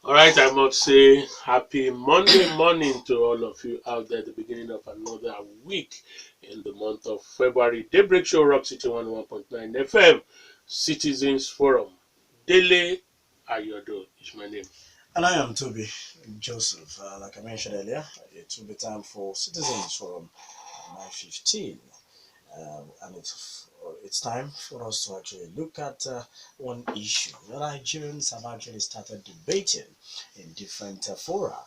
All right, I must say happy Monday morning to all of you out there at the beginning of another week in the month of February. Daybreak Show, Rock City 101.9 FM, Citizens Forum. Dele Ayodo is my name. And I am Tobi Joseph. Like I mentioned earlier, it will be time for Citizens Forum 9:15. And it's time for us to actually look at one issue that Nigerians have actually started debating in different fora.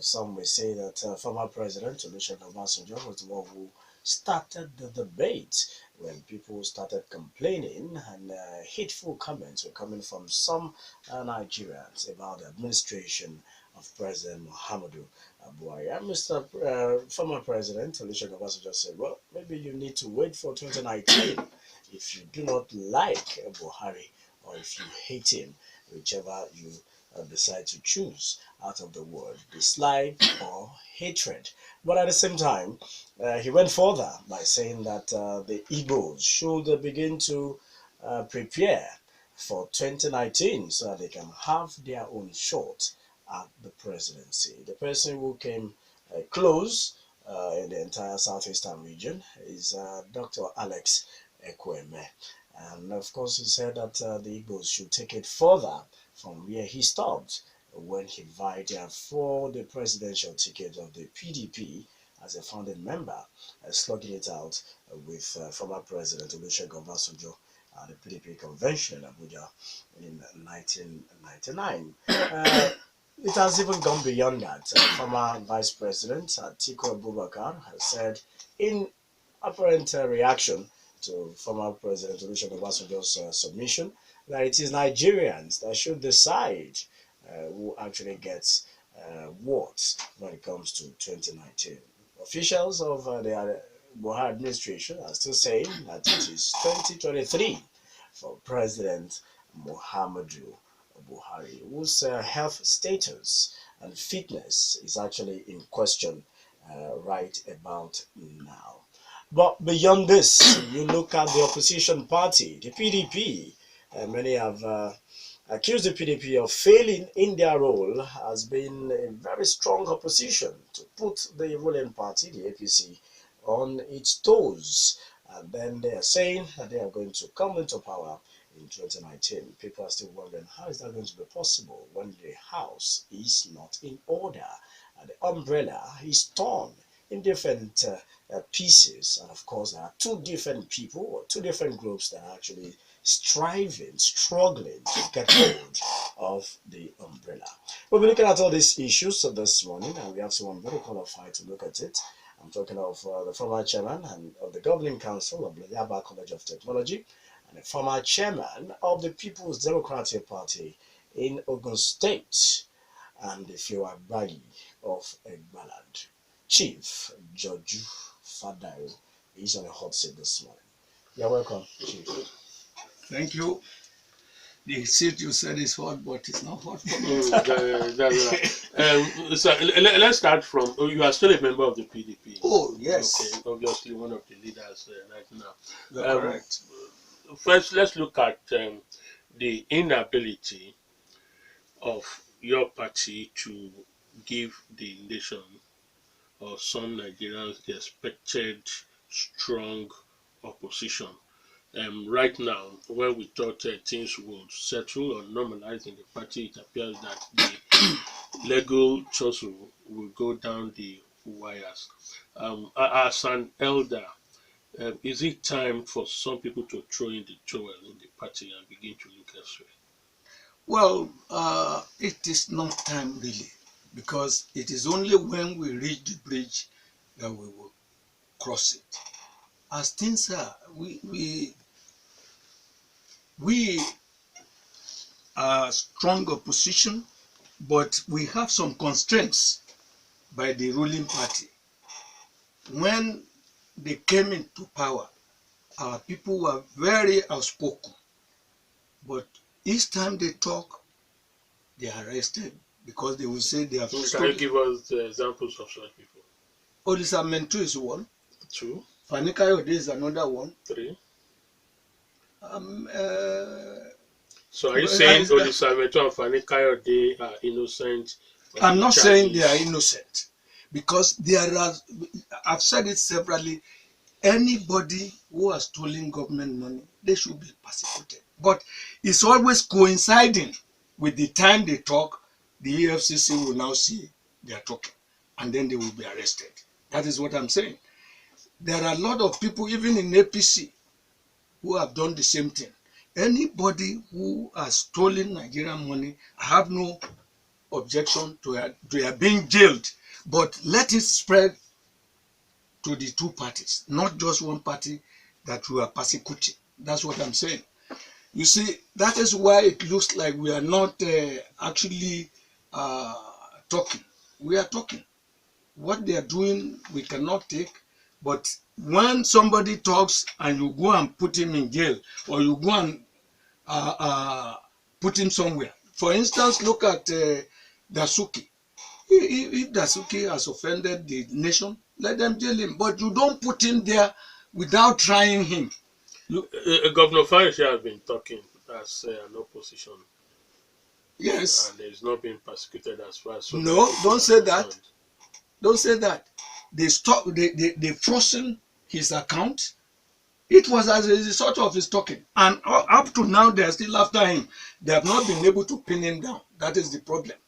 Some may say that former President Olusegun Obasanjo was the one who started the debate when people started complaining and hateful comments were coming from some Nigerians about the administration of President Muhammadu Buhari. And Mr. Former President Olusegun Obasanjo said, well, maybe you need to wait for 2019 if you do not like Buhari or if you hate him, whichever you decide to choose out of the word dislike or hatred. But at the same time, he went further by saying that the Igbos should begin to prepare for 2019 so that they can have their own shot at the presidency. The person who came close in the entire southeastern region is Dr. Alex Ekweme. And of course, he said that the Igbos should take it further from where he stopped when he vied for the presidential ticket of the PDP as a founding member, slugging it out with former President Olusegun Obasanjo at the PDP convention in Abuja in 1999. It has even gone beyond that. Former Vice President Atiku Abubakar has said in apparent reaction to former President Olusegun Obasanjo's submission that it is Nigerians that should decide who actually gets what when it comes to 2019. Officials of the Buhari administration are still saying that it is 2023 for President Muhammadu Buhari, whose health status and fitness is actually in question right about now. But beyond this, you look at the opposition party, the PDP. Many have accused the PDP of failing in their role as being a very strong opposition to put the ruling party, the APC, on its toes. And then they are saying that they are going to come into power in 2019. People are still wondering how is that going to be possible when the house is not in order and the umbrella is torn in different pieces. And of course, there are two different people or two different groups that are actually striving, struggling to get hold of the umbrella. We'll be looking at all these issues this morning, and we have someone very qualified to look at it. I'm talking of the former chairman and of the governing council of the Yaba College of Technology and the former chairman of the People's Democratic Party in Ogun State and the Fiwabagi of Egbaland. Chief Joju Fadairo is on a hot seat this morning. You're welcome, Chief. Thank you. The seat you said is hot, but it's not hot for me. That's right. So let's start from. You are still a member of the PDP. Oh, yes. Okay, obviously one of the leaders right now. You're correct. First, let's look at the inability of your party to give the nation or some Nigerians the expected strong opposition. Right now, where we thought things would settle or normalize in the party, it appears that the legal tussle will go down the wires. As an elder, is it time for some people to throw in the towel in the party and begin to look elsewhere? Well, it is not time really, because it is only when we reach the bridge that we will cross it. As things are, we are strong opposition, but we have some constraints by the ruling party. When they came into power, our people were very outspoken, but each time they talk, they are arrested because they will say they have Can you stolen. give us examples of such people? Olisa Mentu is one. 2, Fanika Ayode is another one. 3. Um, So are you saying Olisameto and Fani Kayode are innocent? I'm not saying they are innocent, because I've said it severally, anybody who has stolen government money, they should be persecuted. But it's always coinciding with the time they talk, the EFCC will now see they are talking, and then they will be arrested. That is what I'm saying. There are a lot of people, even in APC, who have done the same thing. Anybody who has stolen Nigerian money, I have no objection to their being jailed, but let it spread to the two parties, not just one party that we are persecuting. That's what I'm saying. You see, that is why it looks like we are not actually talking. We are talking. What they are doing, we cannot take. But when somebody talks and you go and put him in jail, or you go and put him somewhere. For instance, look at Dasuki. If Dasuki has offended the nation, let them jail him. But you don't put him there without trying him. Governor Fayose has been talking as an opposition. Yes. And he's not being persecuted as far as... No, don't say that. Don't say that. They frozen his account. It was as a result of his talking. And up to now, they are still after him. They have not been able to pin him down. That is the problem.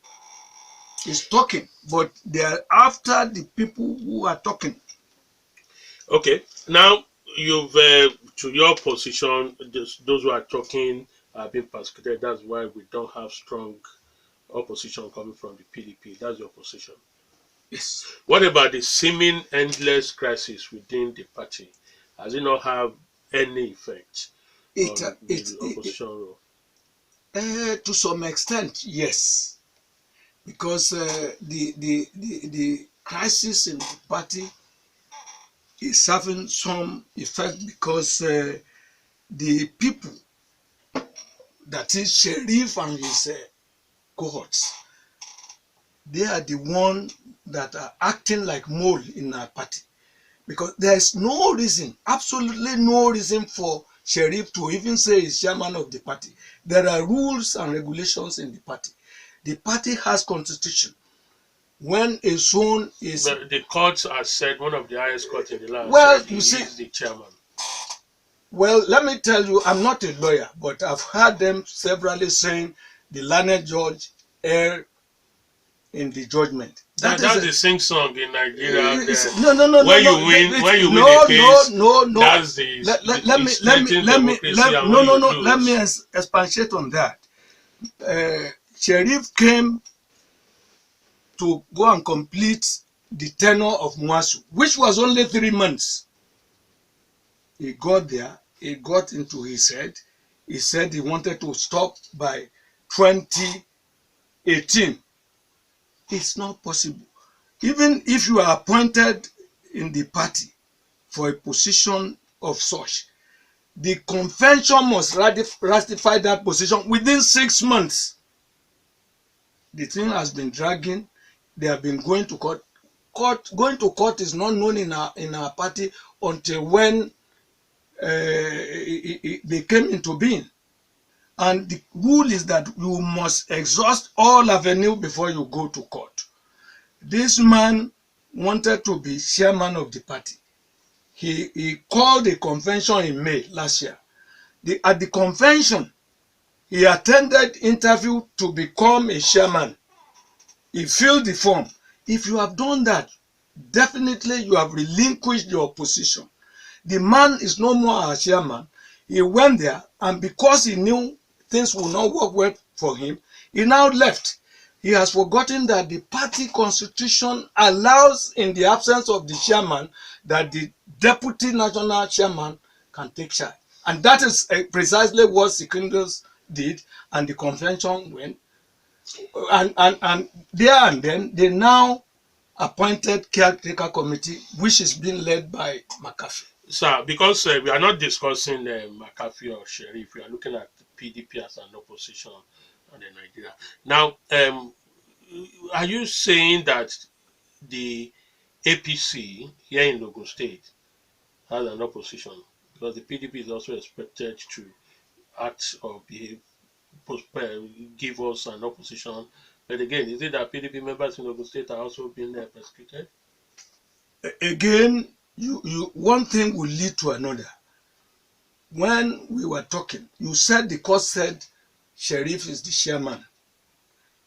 He's talking, but they are after the people who are talking. Okay. Now, you've, to your position, those who are talking are being persecuted. That's why we don't have strong opposition coming from the PDP. That's your position. Yes. What about the seeming endless crisis within the party? Has it not have any effect on the opposition role? To some extent, yes. Because the crisis in the party is having some effect, because the people, that is Sheriff and his cohorts, they are the one that are acting like mole in our party. Because there is no reason, absolutely no reason for Sheriff to even say he's chairman of the party. There are rules and regulations in the party. The party has constitution. When a zone is... The courts have said, one of the highest courts in the land, well, said you see, is the chairman. Well, let me tell you, I'm not a lawyer, but I've heard them severally saying the learned judge erred in the judgment. That's the sing song in Nigeria. No. When you win a case, no. That's the let me expatiate on that. Sheriff came to go and complete the tenure of Mwasu, which was only 3 months. He got there, he got into his head. He said he wanted to stop by 2018. It's not possible. Even if you are appointed in the party for a position of such, the convention must ratify that position within 6 months. The thing has been dragging. They have been going to court. Going to court is not known in our party until when they came into being. And the rule is that you must exhaust all avenue before you go to court. This man wanted to be chairman of the party. He called a convention in May last year. At the convention, he attended interview to become a chairman. He filled the form. If you have done that, definitely you have relinquished your position. The man is no more our chairman. He went there, and because he knew things will not work well for him, he now left. He has forgotten that the party constitution allows, in the absence of the chairman, that the deputy national chairman can take charge. And that is precisely what Secondus did, and the convention went. And there and then, they now appointed caretaker committee, which is being led by McAfee. Sir, because we are not discussing McAfee or Sheriff, we are looking at the PDP as an opposition in Nigeria. Now, are you saying that the APC here in Ogun State has an opposition? Because the PDP is also expected to act or behave give us an opposition. But again, is it that PDP members in Ogun State are also being persecuted? Again, one thing will lead to another. When we were talking, you said the court said Sheriff is the chairman.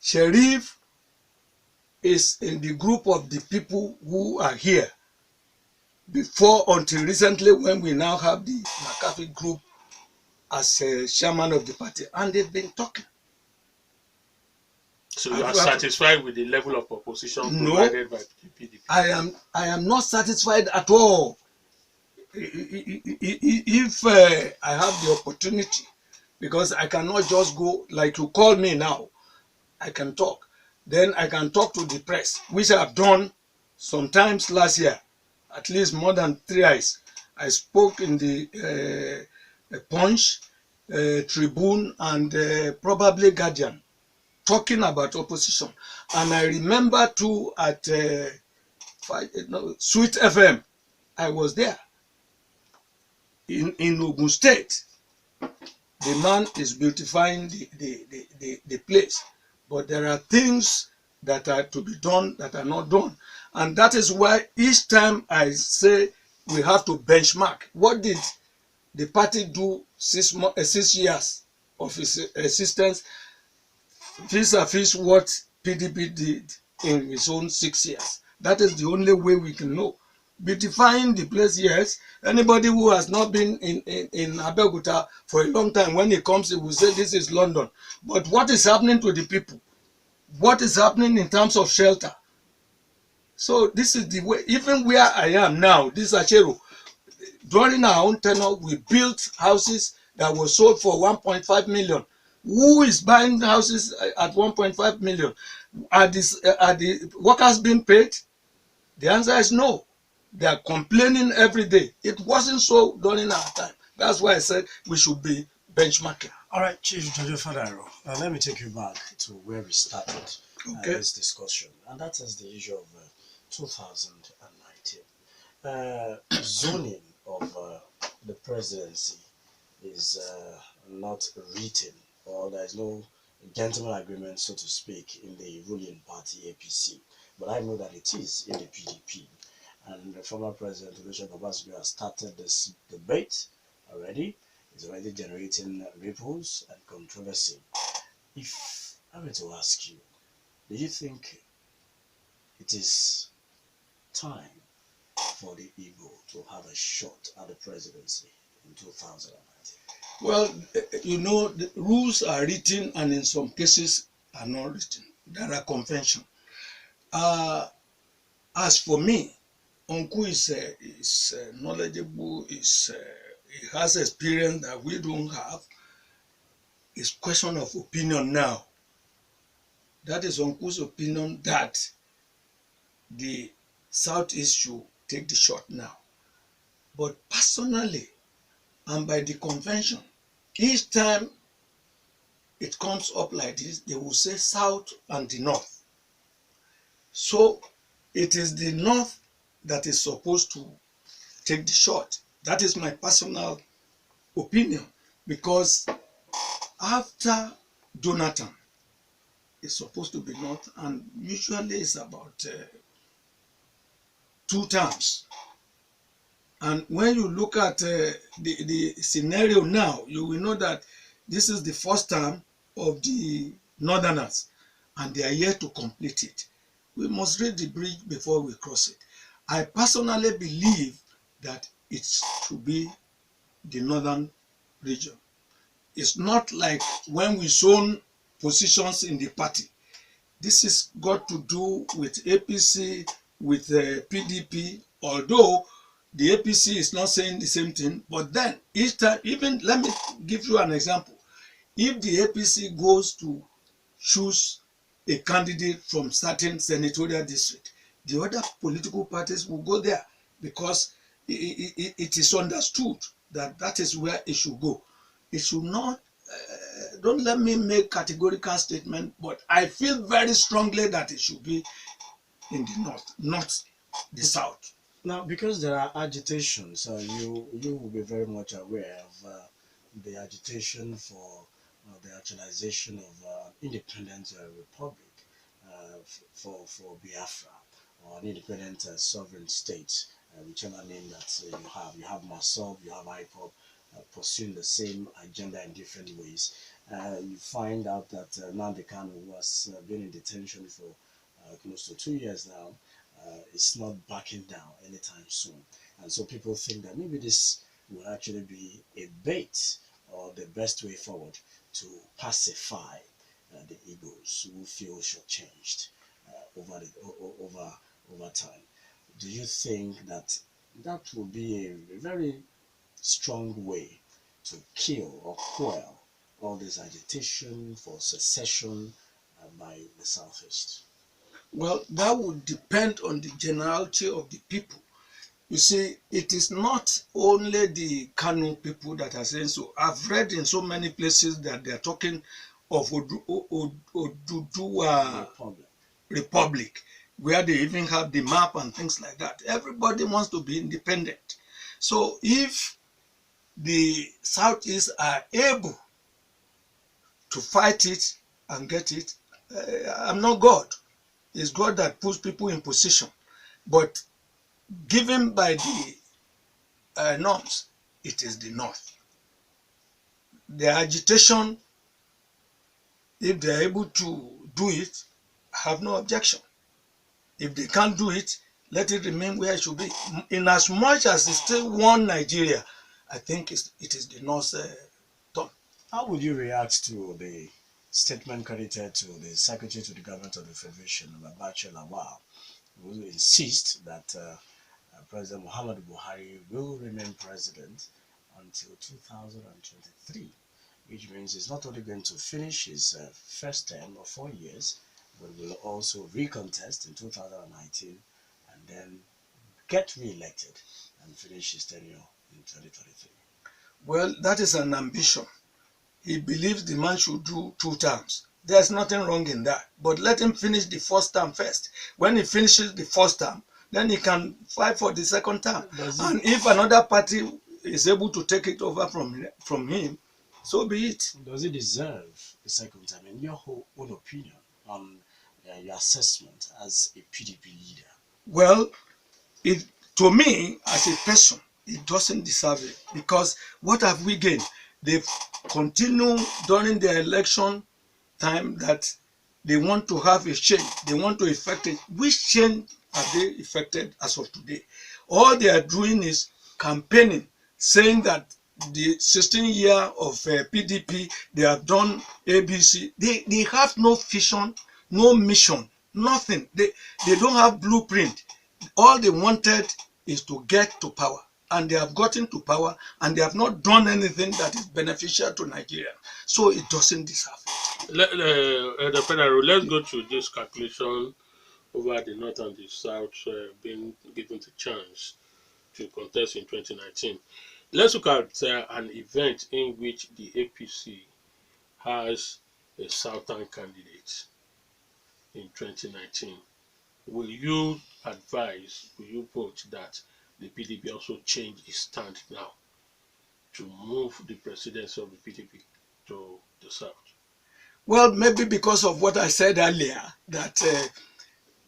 Sheriff is in the group of the people who are here. Before, until recently, when we now have the McAfee group as chairman of the party, and they've been talking. So you are satisfied with the level of opposition provided by the PDP? I am not satisfied at all. If I have the opportunity, because I cannot just go, like you call me now, I can talk. Then I can talk to the press, which I have done sometimes last year, at least more than 3 times. I spoke in the Punch, Tribune, and probably Guardian, talking about opposition. And I remember too at Sweet FM, I was there. In Ogun State, the man is beautifying the place. But there are things that are to be done that are not done. And that is why each time I say we have to benchmark. What did the party do 6 years of its existence vis-a-vis what PDP did in its own 6 years? That is the only way we can know. Beautifying the place, yes. Anybody who has not been in Abeokuta for a long time, when he comes, he will say this is London. But what is happening to the people? What is happening in terms of shelter? So this is the way, even where I am now, this Achero, during our own tenure, we built houses that were sold for 1.5 million. Who is buying houses at 1.5 million? Are the workers being paid? The answer is no. They are complaining every day. It wasn't so during our time. That's why I said we should be benchmarking. All right, Chief Joju Fadairo, let me take you back to where we started this discussion, and that is the issue of 2019. Zoning of the presidency is not written, or there is no gentleman agreement, so to speak, in the ruling party APC. But I know that it is in the PDP. And the former president, Olusegun Obasanjo, has started this debate already. It's already generating ripples and controversy. If I were to ask you, do you think it is time for the Igbo to have a shot at the presidency in 2019? Well, you know, the rules are written and in some cases are not written. There are conventions. As for me, Uncle is knowledgeable, he has experience that we don't have. It's question of opinion now. That is Uncle's opinion that the Southeast should take the shot now. But personally, and by the convention, each time it comes up like this, they will say South and the North. So it is the North that is supposed to take the shot. That is my personal opinion, because after Jonathan, it's supposed to be North, and usually it's about 2 terms. And when you look at the scenario now, you will know that this is the first term of the Northerners, and they are yet to complete it. We must read the bridge before we cross it. I personally believe that it should be the Northern region. It's not like when we zone positions in the party. This has got to do with APC, with PDP, although the APC is not saying the same thing. But then each time, even let me give you an example. If the APC goes to choose a candidate from certain senatorial district, the other political parties will go there, because it is understood that that is where it should go. It should not, don't let me make categorical statement, but I feel very strongly that it should be in the North, not the South. Now, because there are agitations, you will be very much aware of the agitation for the actualization of independent republic for Biafra, or an independent sovereign state, whichever name that you have. You have MASOB, you have IPOP, pursuing the same agenda in different ways. You find out that Nnamdi Kanu, who has been in detention for close to 2 years now, is not backing down anytime soon. And so people think that maybe this will actually be a bait or the best way forward to pacify the Igbos who feel shortchanged over time. Do you think that that will be a very strong way to kill or quell all this agitation for secession by the Southeast? Well, that would depend on the generality of the people. You see, it is not only the Kanu people that are saying so. I've read in so many places that they are talking of Oduduwa Republic, where they even have the map and things like that. Everybody wants to be independent. So if the Southeast are able to fight it and get it, I'm not God. It's God that puts people in position. But given by the norms, it is the North. The agitation, if they are able to do it, I have no objection. If they can't do it, let it remain where it should be. In as much as it's still one Nigeria, I think it is the North's turn. How would you react to the statement credited to the Secretary to the Government of the Federation, Babache Lawal, who insists that President Muhammadu Buhari will remain president until 2023, which means he's not only going to finish his first term of 4 years, but will also recontest in 2019 and then get re-elected and finish his tenure in 2023. Well, that is an ambition. He believes the man should do 2 terms. There's nothing wrong in that. But let him finish the first term first. When he finishes the first term, then he can fight for the second term. And if another party is able to take it over from him, so be it. Does he deserve the second term? In your own opinion, on your assessment as a PDP leader? Well, to me, as a person, it doesn't deserve it. Because what have we gained? They continue during the election time that they want to have a change. They want to effect it. Which change have they effected as of today? All they are doing is campaigning, saying that the 16-year of PDP, they have done ABC. They have no vision, no mission, nothing. They don't have blueprint. All they wanted is to get to power. And they have gotten to power, and they have not done anything that is beneficial to Nigeria. So it doesn't deserve it. The federal, let's go to this calculation over the North and the South being given the chance to contest in 2019. Let's look at an event in which the APC has a Southern candidate in 2019. Will you vote that the PDP also change its stand now to move the presidency of the PDP to the South? Well, maybe because of what I said earlier, that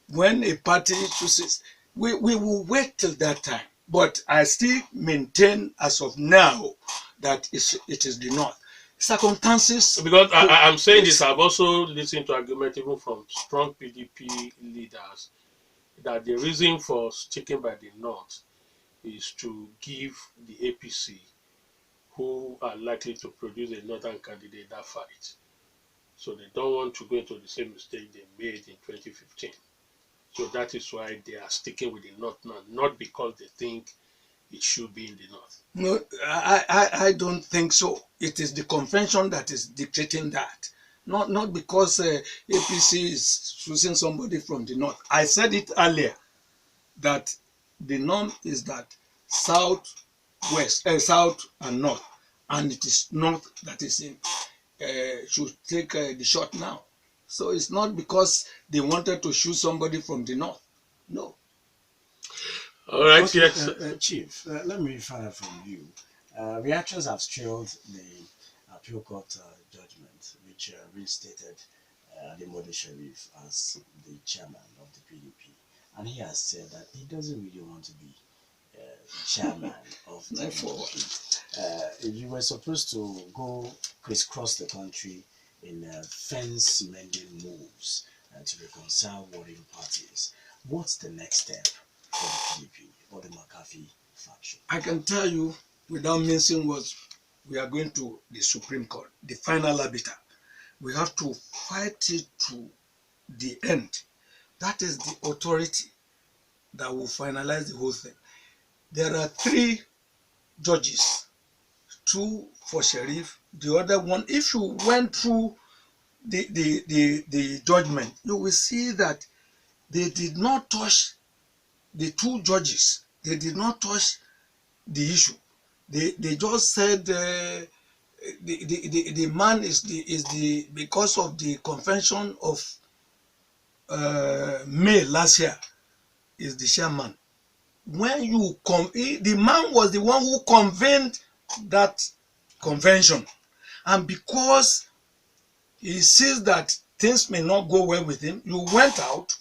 when a party chooses, we will wait till that time. But I still maintain as of now that it is the North. Circumstances... Because I'm saying this, I've also listened to argument even from strong PDP leaders that the reason for sticking by the North is to give the APC, who are likely to produce a Northern candidate, that fight. So they don't want to go into the same mistake they made in 2015. So that is why they are sticking with the North now, not because they think it should be in the North. No, I don't think so. It is the convention that is dictating that. Not because APC is choosing somebody from the North. I said it earlier that the norm is that South and North, and it is North that is in should take the shot now. So it's not because they wanted to choose somebody from the North. No. All right, okay, yes. Chief, let me find out from you. Reactions have trailed the appeal court judgment which reinstated Alimode Sharif as the chairman of the PDP. And he has said that he doesn't really want to be chairman of the PDP. If you were supposed to go crisscross the country in fence mending moves to reconcile warring parties, what's the next step for the PDP or the McCarthy faction? I can tell you without mincing words, we are going to the Supreme Court, the final arbiter. We have to fight it to the end. That is the authority that will finalize the whole thing. There are 3 judges, 2 for Sheriff, the other one. If you went through the judgment, you will see that they did not touch the 2 judges. They did not touch the issue. They just said the man is the because of the convention of May last year is the chairman. When you the man was the one who convened that convention, and because he sees that things may not go well with him, you went out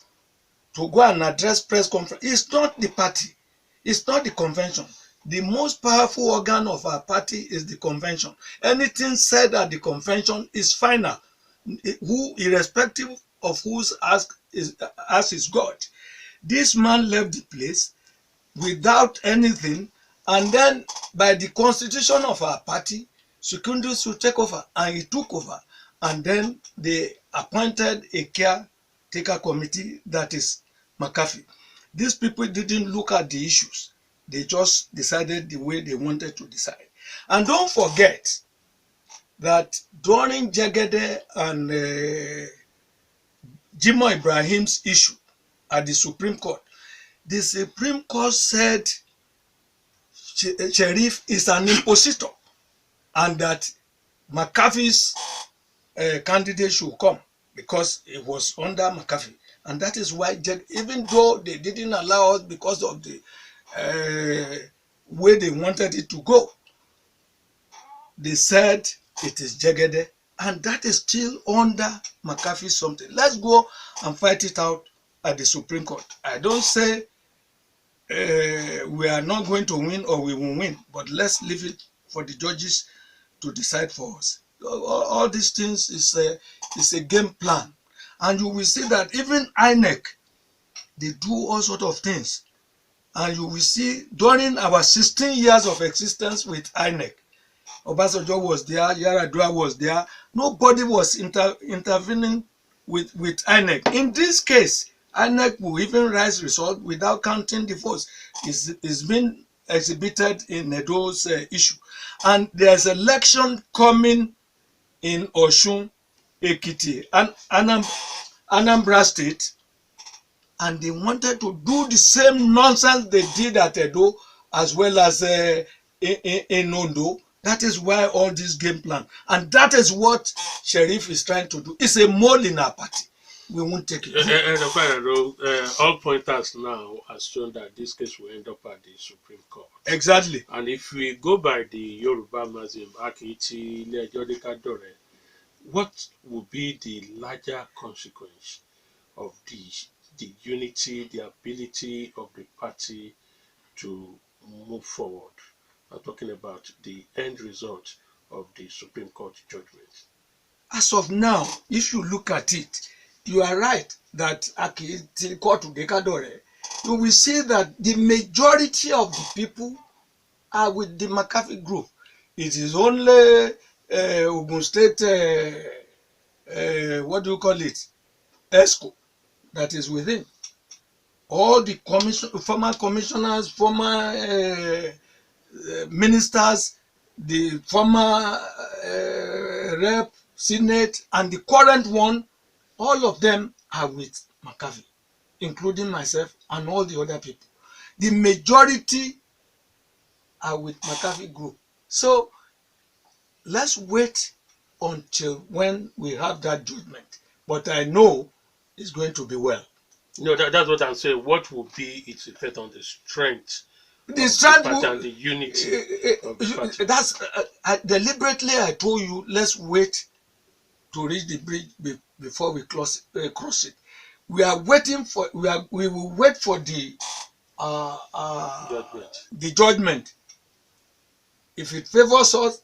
to go and address press conference. It's not the party, it's not the convention. The most powerful organ of our party is the convention. Anything said at the convention is final, who irrespective of who's asked is God. This man left the place without anything, and then by the constitution of our party, Secondus should take over, and he took over, and then they appointed a caretaker committee, that is McCarthy. These people didn't look at the issues. They just decided the way they wanted to decide. And don't forget that during Jegede and Jimoh Ibrahim's issue at the Supreme Court, the Supreme Court said Sheriff is an impositor and that McCarthy's candidate should come because it was under McCarthy. And that is why, even though they didn't allow us because of the way they wanted it to go, they said it is Jegede, and that is still under McCarthy something. Let's go and fight it out at the Supreme Court. I don't say we are not going to win or we will win, but let's leave it for the judges to decide for us. All these things is a game plan, and you will see that even INEC, they do all sort of things, and you will see during our 16 years of existence with INEC, Obasanjo was there, Yaradua was there, nobody was intervening with INEC. In this case, INEC will even rise result without counting the votes. It's been exhibited in those issue. And there's election coming in Osun, Ekiti, and Anambra State, and they wanted to do the same nonsense they did at Edo as well as in Ondo. That is why all this game plan, and that is what Sheriff is trying to do. It's a mole in our party. We won't take it. All pointers now has shown that this case will end up at the Supreme Court. Exactly. And if we go by the Yoruba Muslim Akiti Lejodika Dore, what will be the larger consequence of the unity, the ability of the party to move forward? I'm talking about the end result of the Supreme Court judgment. As of now, if you look at it, you are right that you will see that the majority of the people are with the McCarthy group. It is only Ogun State, what do you call it, ESCO, that is with him. All the former commissioners, former ministers, the former rep, senate, and the current one, all of them are with McCarthy, including myself and all the other people. The majority are with McCarthy group. So let's wait until when we have that judgment. But I know it's going to be well. No, that's what I'm saying. What will be its effect on the strength? The strength and the unity of the party. That's deliberately I told you, let's wait to reach the bridge before we cross it. We are waiting for we will wait for the Judgment. judgment. If it favors us,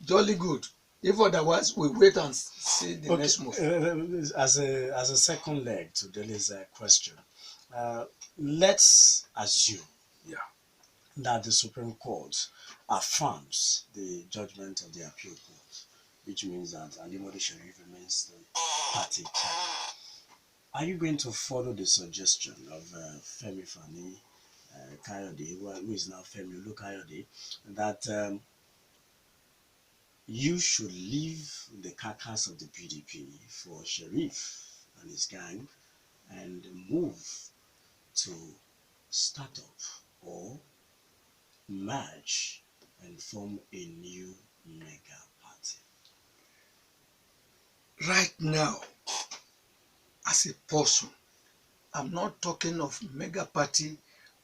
jolly good. If otherwise, we wait and see the next move. As a second leg to Dele's question, let's assume that the Supreme Court affirms the judgment of the appeal court, which means that Alimode Sharif remains the party chairman. Are you going to follow the suggestion of Femi Fani Kayode, who is now Femi Olukayode, that you should leave the carcass of the PDP for Sharif and his gang and move to start up or merge and form a new mega party? Right now, as a person, I'm not talking of mega party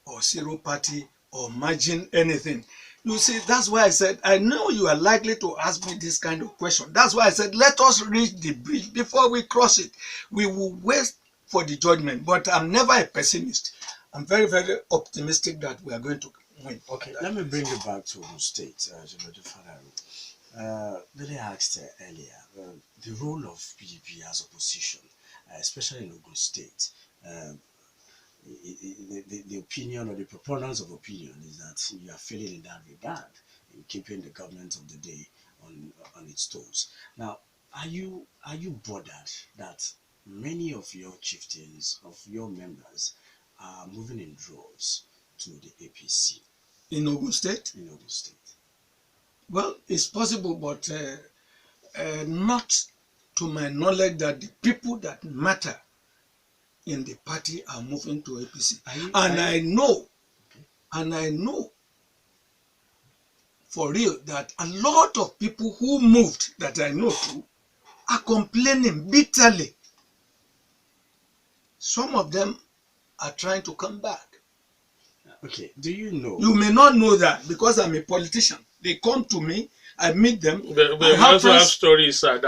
or zero party or merging anything. You see, that's why I said, I know you are likely to ask me this kind of question. That's why I said, let us reach the bridge before we cross it. We will wait for the judgment, but I'm never a pessimist. I'm very, very optimistic that we are going to win. Okay, let me bring you back to Ogun State, Joju Fadairo. Dele asked earlier the role of PDP as opposition, especially in Ogun State. The opinion or the proponents of opinion is that you are failing in that regard in keeping the government of the day on its toes. Now, are you bothered that many of your chieftains, of your members, are moving in droves to the APC In Ogun State? in Ogun State? Well, it's possible, but not to my knowledge that the people that matter in the party are moving to APC. I know for real that a lot of people who moved that I know too are complaining bitterly. Some of them are trying to come back. Okay, do you know? You may not know that because I'm a politician. They come to me, I meet them. But we also have stories that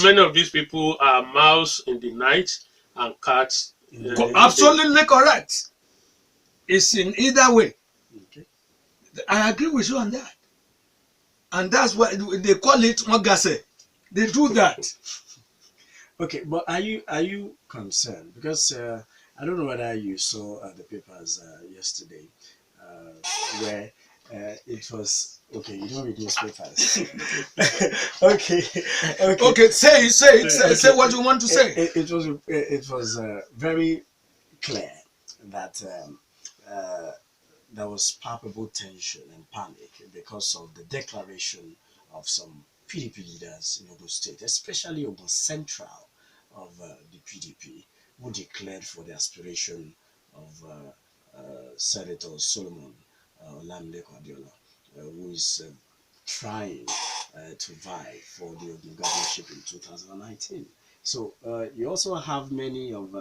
many of these people are mouse in the night and cats. Absolutely correct. It's in either way. Okay. I agree with you on that. And that's why they call it Mogase. They do that. Okay, but are you concerned? Because I don't know whether you saw the papers yesterday where it was, okay, you don't read newspapers. okay, say what you want to say. It was very clear that there was palpable tension and panic because of the declaration of some PDP leaders in Ogun State, especially Ogun Central of the PDP, who declared for the aspiration of Senator Solomon Olamide Abiola, who is trying to vie for the Ogun governorship in 2019. So you also have many of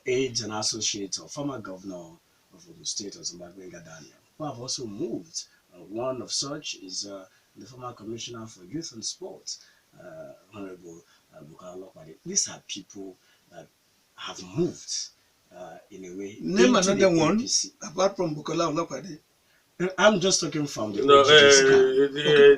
aides and associates of former governor of Ogun State, Daniel, who have also moved. One of such is the former commissioner for youth and sports, Honorable Bukola Olopade. These are people that have moved in a way. Name another one APC. apart from Bukola Olopade. I'm just talking from the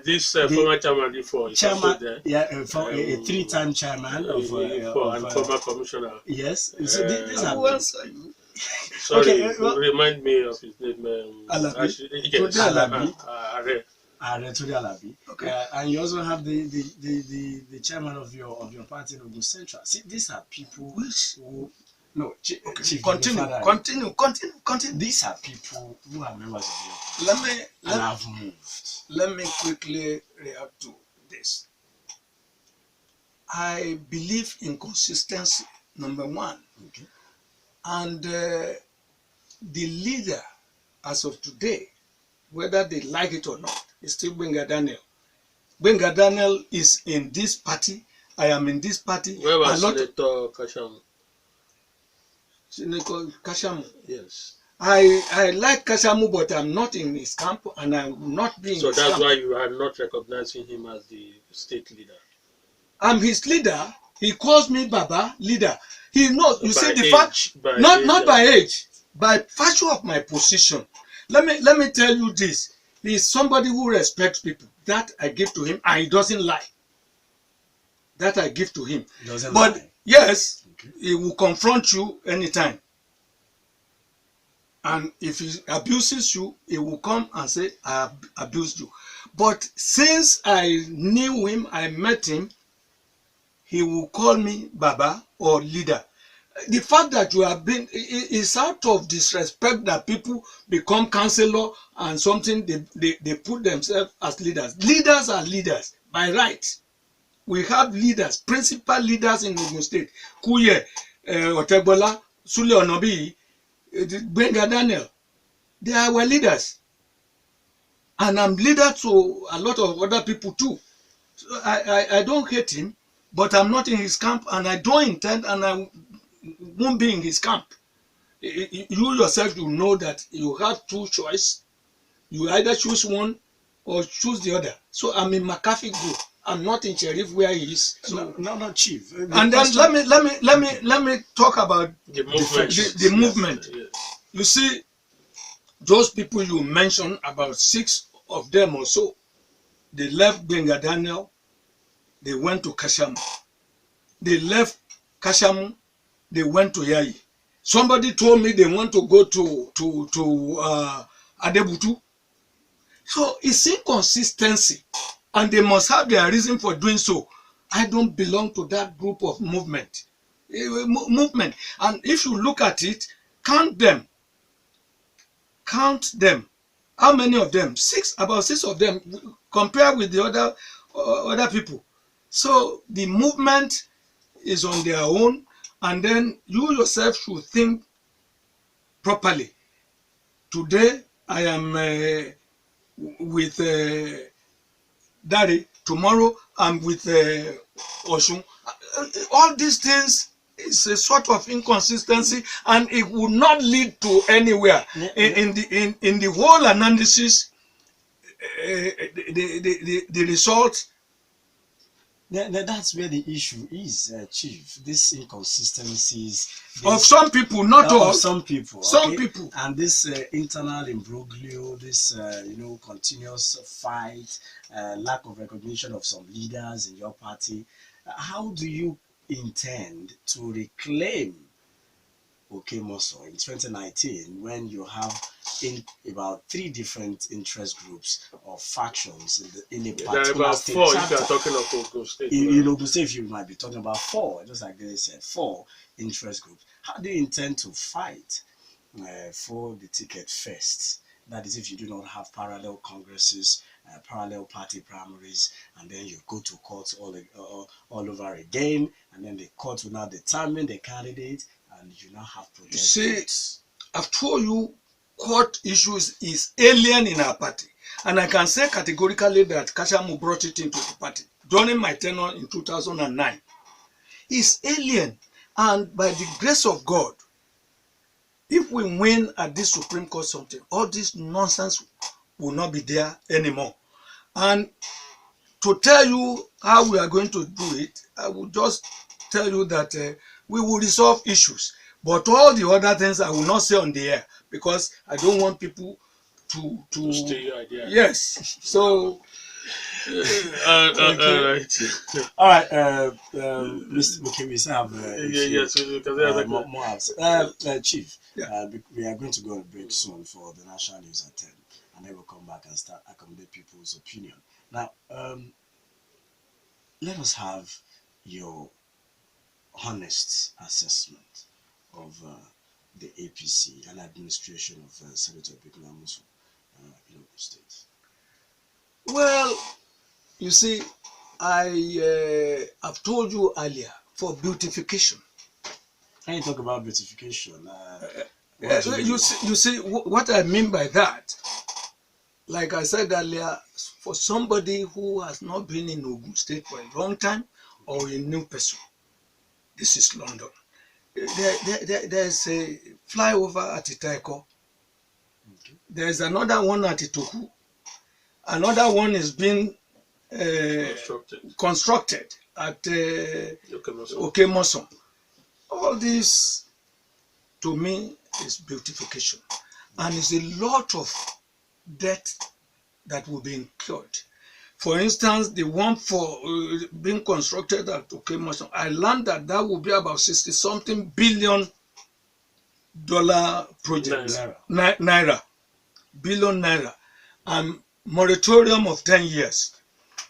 this former chairman before. Chairman, a three-time chairman of and former commissioner. Yes. So these are. Sorry, remind me of his name. Alabi. Yes, Alabi. Alabi. Okay. And you also have the chairman of your party in Ogun Central. See, these are people who. No, Chief. Continue. These are people who are members of your party and have moved. Let me quickly react to this. I believe in consistency, number one. Okay. And the leader, as of today, whether they like it or not, is still Benga Daniel. Benga Daniel is in this party. I am in this party. Where was Senator Kashamu? Senator Kashamu? Yes. I like Kashamu, but I'm not in his camp, and I will not be in So his that's camp. why you are not recognizing him as the state leader. I'm his leader. He calls me Baba leader. He knows. You see By the age, fact, by age, not by age, by virtue of my position. Let me tell you this. He is somebody who respects people. That I give to him, and he doesn't lie. That I give to him. Doesn't But lie. yes, Okay. he will confront you anytime. And if he abuses you, he will come and say, I abused you. But since I knew him, I met him, he will call me Baba or leader. The fact that you have been is out of disrespect that people become counselor and something they put themselves as leaders. Leaders are leaders by right. We have leaders, principal leaders in Ogun State. Kuye, Otegbola, Sule Onobi, Benga Daniel. They are our leaders. And I'm leader to a lot of other people too. So I don't hate him, but I'm not in his camp, and I don't intend, and I won't be in his camp. You yourself, you know that you have two choices. You either choose one or choose the other. So I'm in McAfee group. I'm not in Sheriff where he is. So No, Chief. and then let me talk about the movement. the movement. Yes. You see, those people you mentioned, about 6 of them or so, they left Benga Daniel, they went to Kashamu. They left Kashamu, they went to Yayi. Somebody told me they want to go to Adebutu. So it's inconsistency, and they must have their reason for doing so. I don't belong to that group of movement. And if you look at it, count them. Count them. How many of them? 6, about 6 of them, compared with the other people. So the movement is on their own, and then you yourself should think properly. Today I am with Dele. Tomorrow I'm with Oshun. All these things is a sort of inconsistency, and it will not lead to anywhere. In the whole analysis, the result. That's where the issue is, Chief. These inconsistencies Of some people, not all. Of some people. Some okay? people. And this internal imbroglio, this continuous fight, lack of recognition of some leaders in your party. How do you intend to reclaim Moso in 2019 when you have about 3 different interest groups or factions in a particular There are about state 4 chapter? if you are talking of Ogun State. In Ogun State, you might be talking about 4, just like they said, 4 interest groups. How do you intend to fight for the ticket first? That is, if you do not have parallel congresses, parallel party primaries, and then you go to court all over again, and then the court will now determine the candidate, and you now have protest. See, I've told you, court issues is alien in our party, and I can say categorically that Kashamu brought it into the party during my tenure in 2009. It's alien, and by the grace of God, if we win at this Supreme Court something, all this nonsense will not be there anymore. And to tell you how we are going to do it, I will just tell you that we will resolve issues. But all the other things I will not say on the air, because I don't want people to steal your idea. Yes. So okay. All right. Mr. Okay, we still have more Chief. Yeah. We are going to go on a break soon for the national news at 10, and then we'll come back and start accommodate people's opinion. Now, let us have your honest assessment of the APC and administration of Senator Bikula Musu in Ogun State. Well, you see, I have told you earlier, for beautification. Can you talk about beautification? You see what I mean by that. Like I said earlier, for somebody who has not been in Ogun State for a long time, or a new person, this is London. There's a flyover at Itaiko. There's another one at Itoku. Another one is being constructed at Okemoson. All this, to me, is beautification. And it's a lot of debt that will be incurred. For instance, the one for being constructed at Okemoson, I learned that will be about 60-something billion project. Naira. Billion naira. And moratorium of 10 years.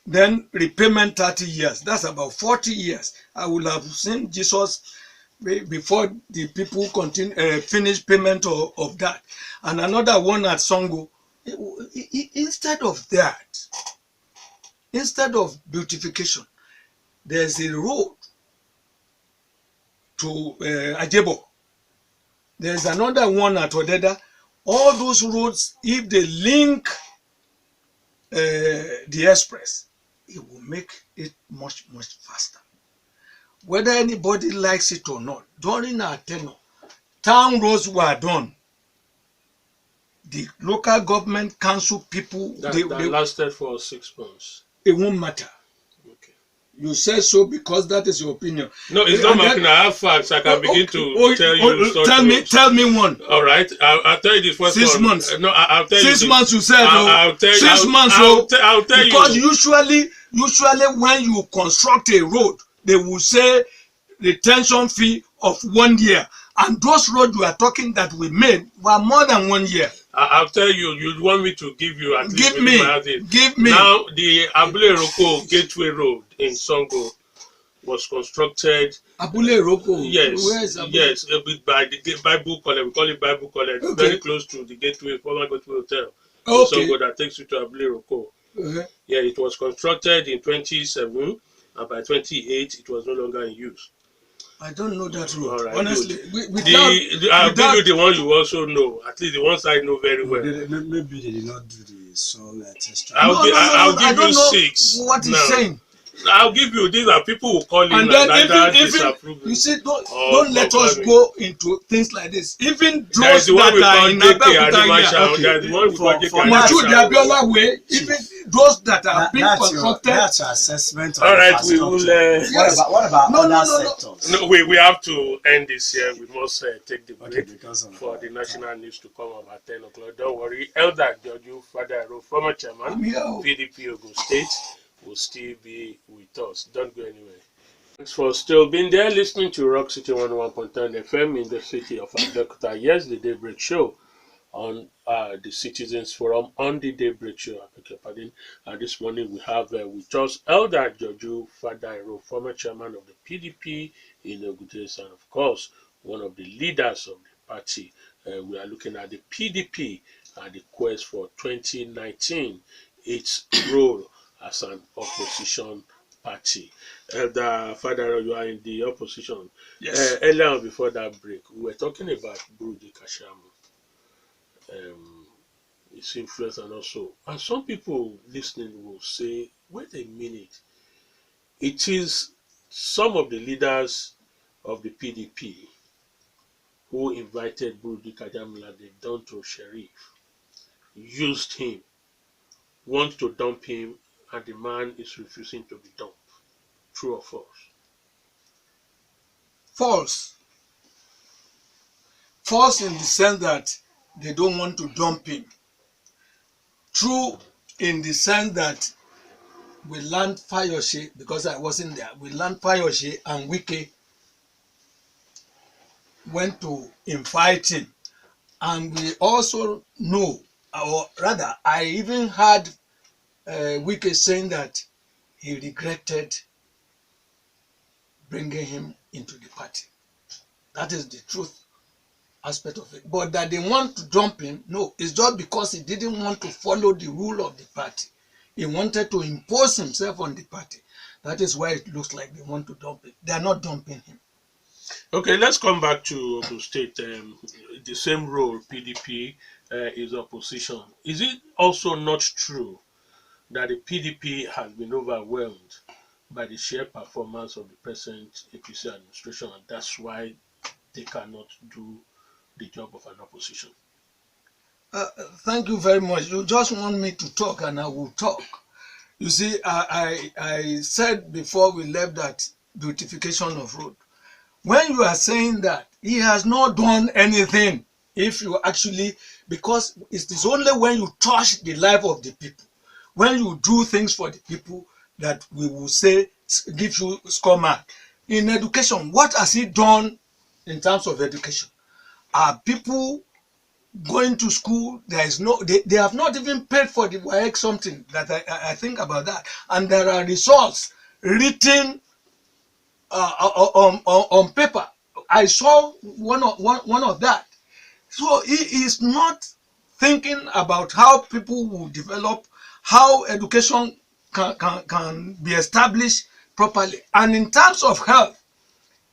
Then repayment 30 years. That's about 40 years. I would have seen Jesus before the people finish payment of that. And another one at Songo. Instead of that, instead of beautification, there's a road to Ajebo. There's another one at Odeda. All those roads, if they link the express, it will make it much, much faster. Whether anybody likes it or not, during our tenure, town roads were done. The local government council people... They lasted for 6 months. It won't matter. Okay. You say so because that is your opinion. No, it's not my opinion. I have facts. I can begin to tell you. Tell me one. All right. I'll tell you this first 6 one. months. No, I'll tell you. 6 months you said. I'll tell you. 6 months. I'll tell you. Because usually when you construct a road, they will say retention fee of 1 year. And those roads you are talking that we made were more than 1 year. I'll tell you. You want me to give you at least... Give me. Now, the Abule Roko Gateway Road in Songo was constructed... Abule Roko? Yes. Where is Abule? Yes, by the Bible College. We call it Bible College. Okay. Very close to the Gateway, former Gateway Hotel. Okay. In Songo that takes you to Abule Roko. Yeah, it was constructed in 2007, and by 2008, it was no longer in use. I don't know that road. Right, honestly. I'll give you the one you also know. At least the ones I know very well. Maybe they did not do the soil test. I'll give you 6. What he's saying. I'll give you. These are people who call in and then even you see, don't let us go into things like this. Even those that are in Abeokuta for Mashood Abiola way, even those that are being constructed. That's your assessment. All right, we will. What about other sectors? No, we have to end this here. We must take the break for the national news to come up at 10 o'clock. Don't worry. Elder Joju Fadairo, former chairman, PDP Ogun State, will still be with us. Don't go anywhere. Thanks for still being there, listening to Rock City 101.9 FM in the city of Abeokuta. Yes, the Daybreak Show on the Citizens Forum on the Daybreak Show. I beg your pardon. This morning we have with us Elder Joju Fadairo, former chairman of the PDP in Ogun State, and of course one of the leaders of the party. We are looking at the PDP and the quest for 2019, its role as an opposition party. Elder Fadairo, you are in the opposition. Yes. Earlier on, before that break, we were talking about Burudi Kashamu, its influence, and also, and some people listening will say, wait a minute, it is some of the leaders of the PDP who invited Burudi Kashamu like they've done to Sheriff, used him, want to dump him, and the man is refusing to be dumped. True or false? False. False in the sense that they don't want to dump him. True in the sense that we learned Fayoshe, because I wasn't there, we learned Fayoshe and Wike went to invite him. And we also know, or rather, I even heard Wike saying that he regretted bringing him into the party. That is the truth aspect of it. But that they want to dump him, no, it's just because he didn't want to follow the rule of the party. He wanted to impose himself on the party. That is why it looks like they want to dump him. They are not dumping him. Okay, let's come back to Ogun State. The same role, PDP is opposition. Is it also not true that the PDP has been overwhelmed by the sheer performance of the present APC administration, and that's why they cannot do the job of an opposition? Thank you very much. You just want me to talk, and I will talk. You see, I said before we left that beautification of road. When you are saying that he has not done anything, if you actually, because it is only when you touch the life of the people, when you do things for the people, that we will say, give you score mark. In education, what has he done in terms of education? Are people going to school? There is no, they have not even paid for the WAEC something that I think about that. And there are results written on paper. I saw one of that. So he is not thinking about how people will develop, how education can be established properly. And in terms of health,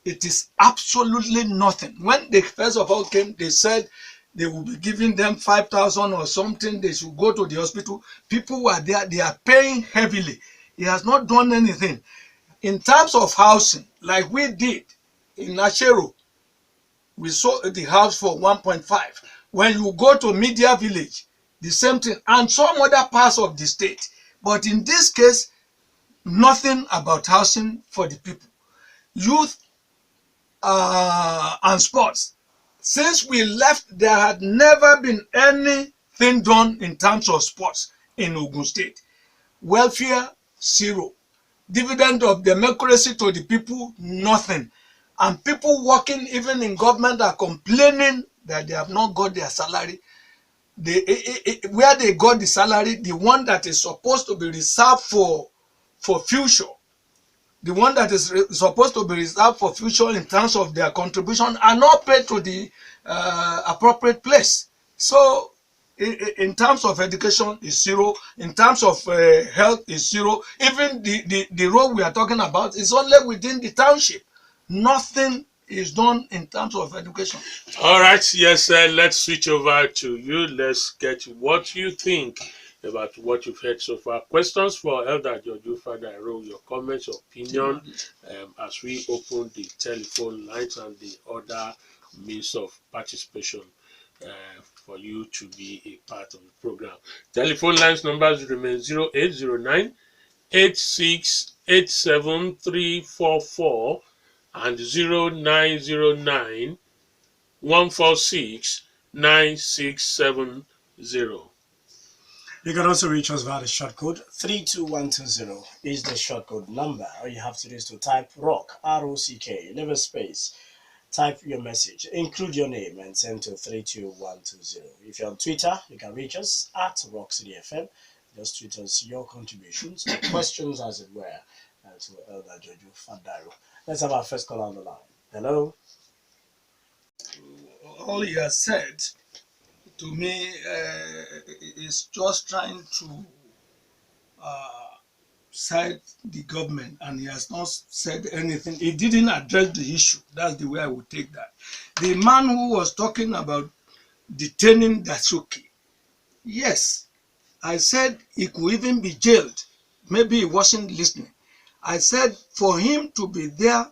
it is absolutely nothing. When they first of all came, they said they will be giving them 5,000 or something. They should go to the hospital. People were there. They are paying heavily. He has not done anything. In terms of housing, like we did in Ashero, we sold the house for 1.5. When you go to Media Village, the same thing, and some other parts of the state. But in this case, nothing about housing for the people. Youth and sports. Since we left, there had never been anything done in terms of sports in Ogun State. Welfare, zero. Dividend of democracy to the people, nothing. And people working even in government are complaining that they have not got their salary. Where they got the salary, the one that is supposed to be reserved for future, the one that is supposed to be reserved for future in terms of their contribution, are not paid to the appropriate place. So in terms of education is zero. In terms of health is zero. Even the road we are talking about is only within the township. Nothing is done in terms of education. All right, yes, let's switch over to you. Let's get what you think about what you've heard so far. Questions for Elder Joju Fadairo, your comments, opinion, as we open the telephone lines and the other means of participation for you to be a part of the program. Telephone lines numbers remain 0809 8687344 and 0909 146 9670. You can also reach us via the short code 32120 is the short code number. All you have to do is to type rock, ROCK, leave a space, type your message, include your name, and send to 32120. If you're on Twitter, you can reach us at RockCityFM. Just tweet us your contributions or questions, as it were, to Elder Joju Fadairo. Let's have our first caller on the line. Hello. All he has said to me is just trying to side the government, and he has not said anything. He didn't address the issue. That's the way I would take that. The man who was talking about detaining Dasuki, yes, I said he could even be jailed. Maybe he wasn't listening. I said for him to be there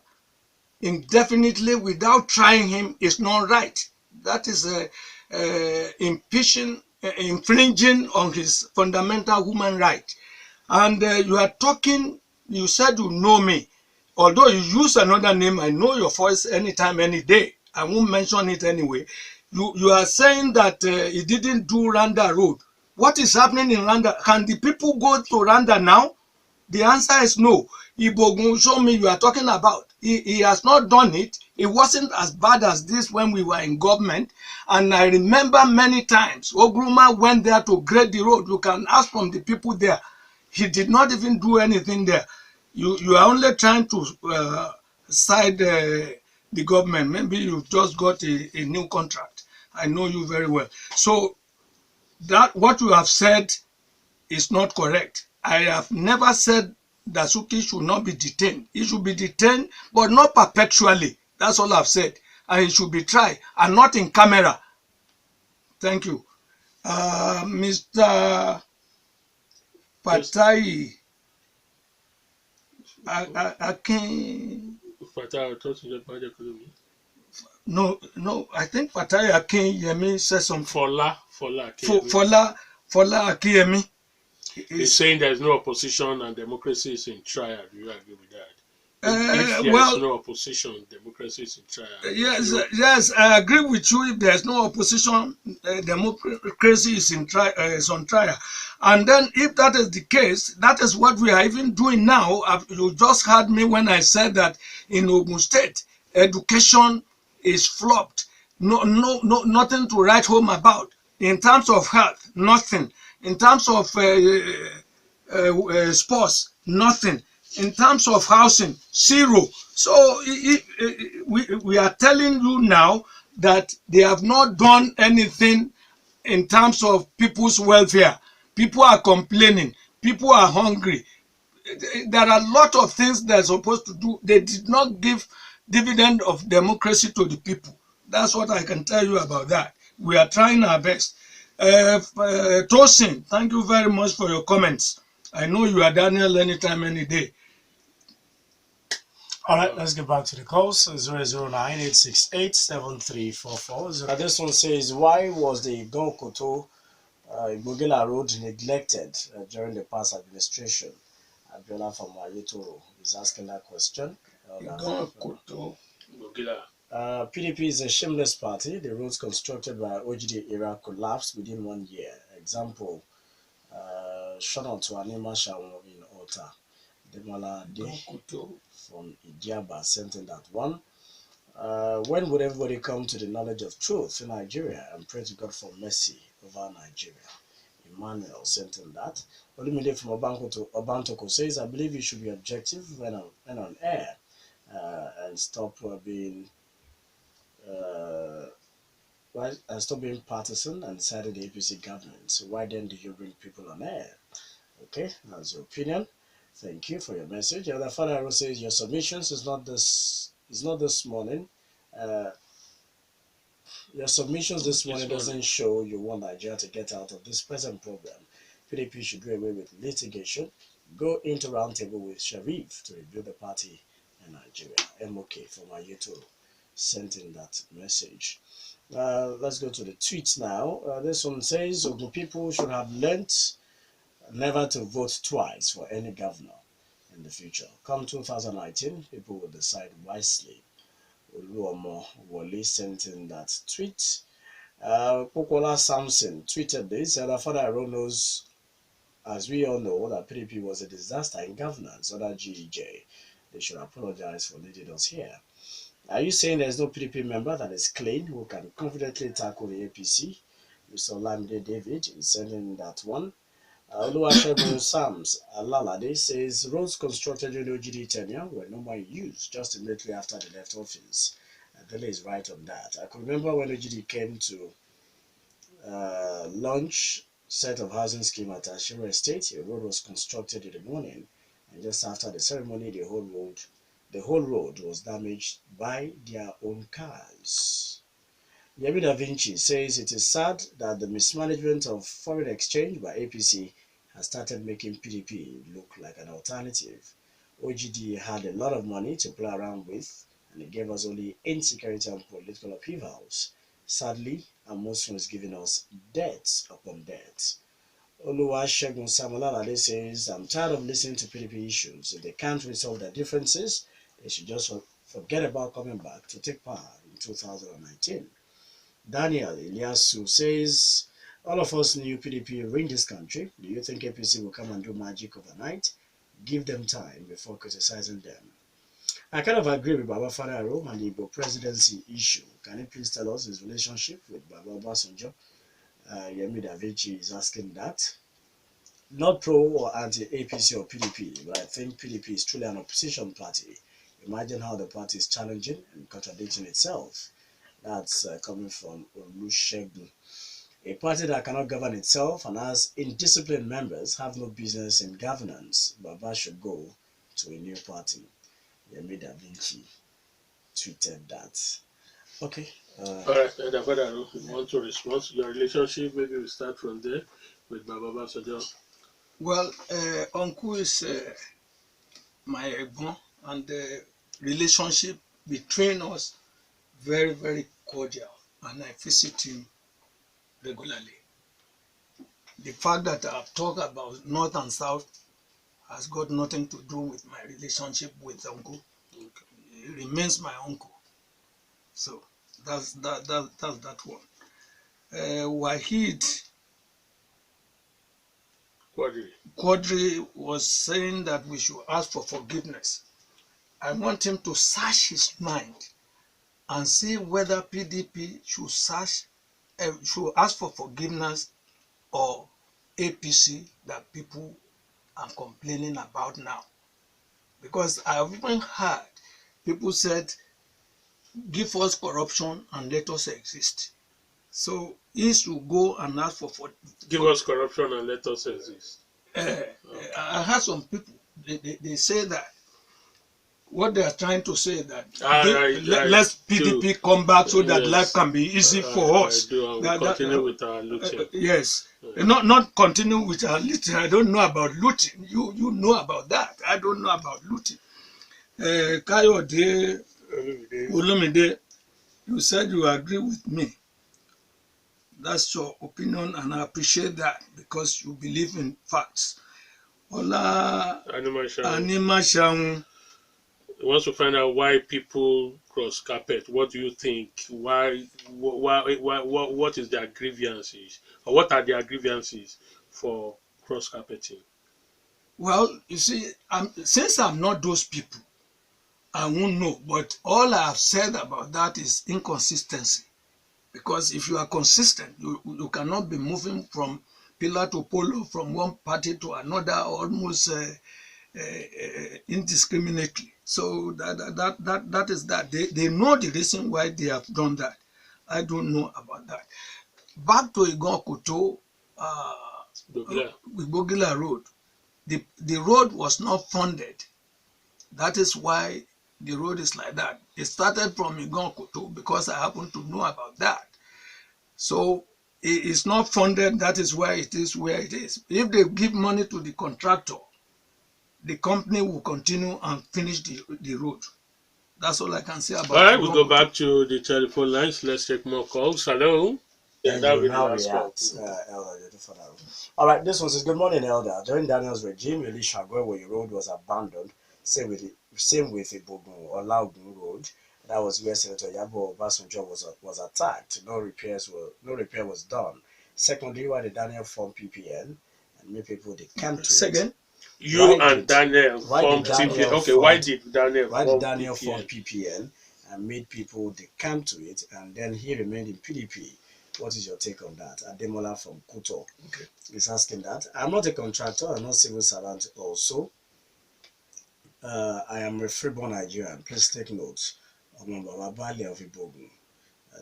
indefinitely without trying him is not right. That is infringing on his fundamental human right. And you are talking, you said you know me. Although you use another name, I know your voice anytime, any day. I won't mention it anyway. You are saying that he didn't do Randa Road. What is happening in Randa? Can the people go to Randa now? The answer is no. Ibogun, show me you are talking about. He has not done it. It wasn't as bad as this when we were in government. And I remember many times Ogruma went there to grade the road. You can ask from the people there. He did not even do anything there. You are only trying to side the government. Maybe you just got a new contract. I know you very well. So that what you have said is not correct. I have never said Dasuki should not be detained. He should be detained, but not perpetually. That's all I've said. And he should be tried, and not in camera. Thank you. Mr. Patai Akin. Fatal, I thought you just No, I think Fatai Akinyemi said something. Fola Akeyemi. Fola Akinyemi. He's saying there's no opposition and democracy is in trial. Do you agree with that? If there is no opposition, democracy is in trial. Yes, I agree with you. If there's no opposition, democracy is on trial. And then, if that is the case, that is what we are even doing now. You just heard me when I said that in Ogun State, education is flopped. Nothing to write home about. In terms of health, nothing. In terms of sports, nothing. In terms of housing, zero. So we are telling you now that they have not done anything in terms of people's welfare. People are complaining. People are hungry. There are a lot of things they're supposed to do. They did not give dividend of democracy to the people. That's what I can tell you about that. We are trying our best. Tosin, thank you very much for your comments. I know you are Daniel anytime, any day. All right, let's get back to the calls. 009-868-7344. This one says, why was the Gonkoto Ibogela Road neglected during the past administration? Abiola from Ayodo is asking that question. PDP is a shameless party. The roads constructed by OGD era collapsed within 1 year. Example, Shonon to Anima Shawon in Ota. Demola De from Idiaba sent in that one. When would everybody come to the knowledge of truth in Nigeria and pray to God for mercy over Nigeria? Emmanuel sent in that. Olumide from Obantoko says, I believe you should be objective when on air and stop being partisan and decided the APC government. So why then do you bring people on air? Okay, that's your opinion. Thank you for your message. Elder Fadairo says your submissions is not this morning. Your submissions this morning doesn't show you want Nigeria to get out of this present problem. PDP should do away with litigation, go into roundtable with Sharif to rebuild the party in Nigeria. MOK from Ayodo sent in that message. Let's go to the tweets now. This one says Ogun people should have learnt never to vote twice for any governor in the future. Come 2019, people will decide wisely. Oluomo Wole sent in that tweet. Pokola Samson tweeted this. Elder Fadairo knows, as we all know, that PDP was a disaster in governance under GEJ. They should apologize for leading us here. Are you saying there's no PDP member that is clean who can confidently tackle the APC? Mr. Lamide David is sending that one. Oluwasegun Sams Alalade says roads constructed during OGD tenure were no more in use just immediately after they left office. Dele is right on that. I can remember when OGD came to launch set of housing scheme at Ashiro Estate, a road was constructed in the morning, and just after the ceremony, the whole road was damaged by their own cars. Yemi Da Vinci says it is sad that the mismanagement of foreign exchange by APC has started making PDP look like an alternative. OGD had a lot of money to play around with, and it gave us only insecurity and political upheavals. Sadly, Amosun is giving us debt upon debt. Oluwasegun Samulalade says, I'm tired of listening to PDP issues. If they can't resolve their differences, they should just forget about coming back to take power in 2019. Daniel Ilyasu says, all of us knew PDP ring this country. Do you think APC will come and do magic overnight? Give them time before criticizing them. I kind of agree with Baba Fadairo and the Igbo presidency issue. Can you please tell us his relationship with Baba Obasanjo? Yemi Da Vinci is asking that. Not pro or anti-APC or PDP, but I think PDP is truly an opposition party. Imagine how the party is challenging and contradicting itself. That's coming from Olusegun. A party that cannot govern itself and has indisciplined members have no business in governance. Baba should go to a new party. Yemi Da Vinci tweeted that. Okay. All right, Fadairo, if you want to respond to your relationship, maybe we start from there with Baba Obasanjo. Well, Uncle is my Egbon, and the relationship between us very, very cordial, and I visit him regularly. The fact that I've talked about North and South has got nothing to do with my relationship with Uncle. He remains my uncle. So that's that one. Wahid Quadri was saying that we should ask for forgiveness. I want him to search his mind and see whether PDP should ask for forgiveness or APC that people are complaining about now. Because I've even heard people said, give us corruption and let us exist. So he should go and ask for give us corruption and let us exist. I heard some people, they say that what they are trying to say that let PDP come back so that life can be easy for us. Continue with our looting. Yes. Not continue with our looting. I don't know about looting. You know about that. I don't know about looting. Kayode Olumide, you said you agree with me. That's your opinion, and I appreciate that because you believe in facts. Ola Animashaun wants to find out why people cross carpet. What do you think? Why? What is their grievances, or what are their grievances for cross carpeting? Well, you see, since I'm not those people, I won't know. But all I have said about that is inconsistency. Because if you are consistent, you cannot be moving from pillar to polo, from one party to another, almost indiscriminately. So that is that. They know the reason why they have done that. I don't know about that. Back to Igon Koto, Bogila Road. The road was not funded. That is why the road is like that. It started from Igon Koto because I happen to know about that. So it's not funded. That is why it is where it is. If they give money to the contractor, the company will continue and finish the road. That's all I can say about it. All right, we'll go back to the telephone lines. Let's take more calls. Hello. Yeah, that will be the last call. All right, this one says, good morning, Elder. During Daniel's regime, Elisha Agwewoye Road was abandoned. Same with Ibogun or Ogun Road. That was where Senator Yabo Obasanjo was attacked. No repair was done. Secondly, why did Daniel form PPN and many people they came to Second, it? You and Daniel formed PPN. Okay, why did Daniel form PPN and made people they come to it, and then he remained in PDP? What is your take on that? Ademola from Kuto is asking that. I'm not a contractor, I'm not civil servant also. I am a freeborn Nigerian. Please take note. Bali of Ibogun.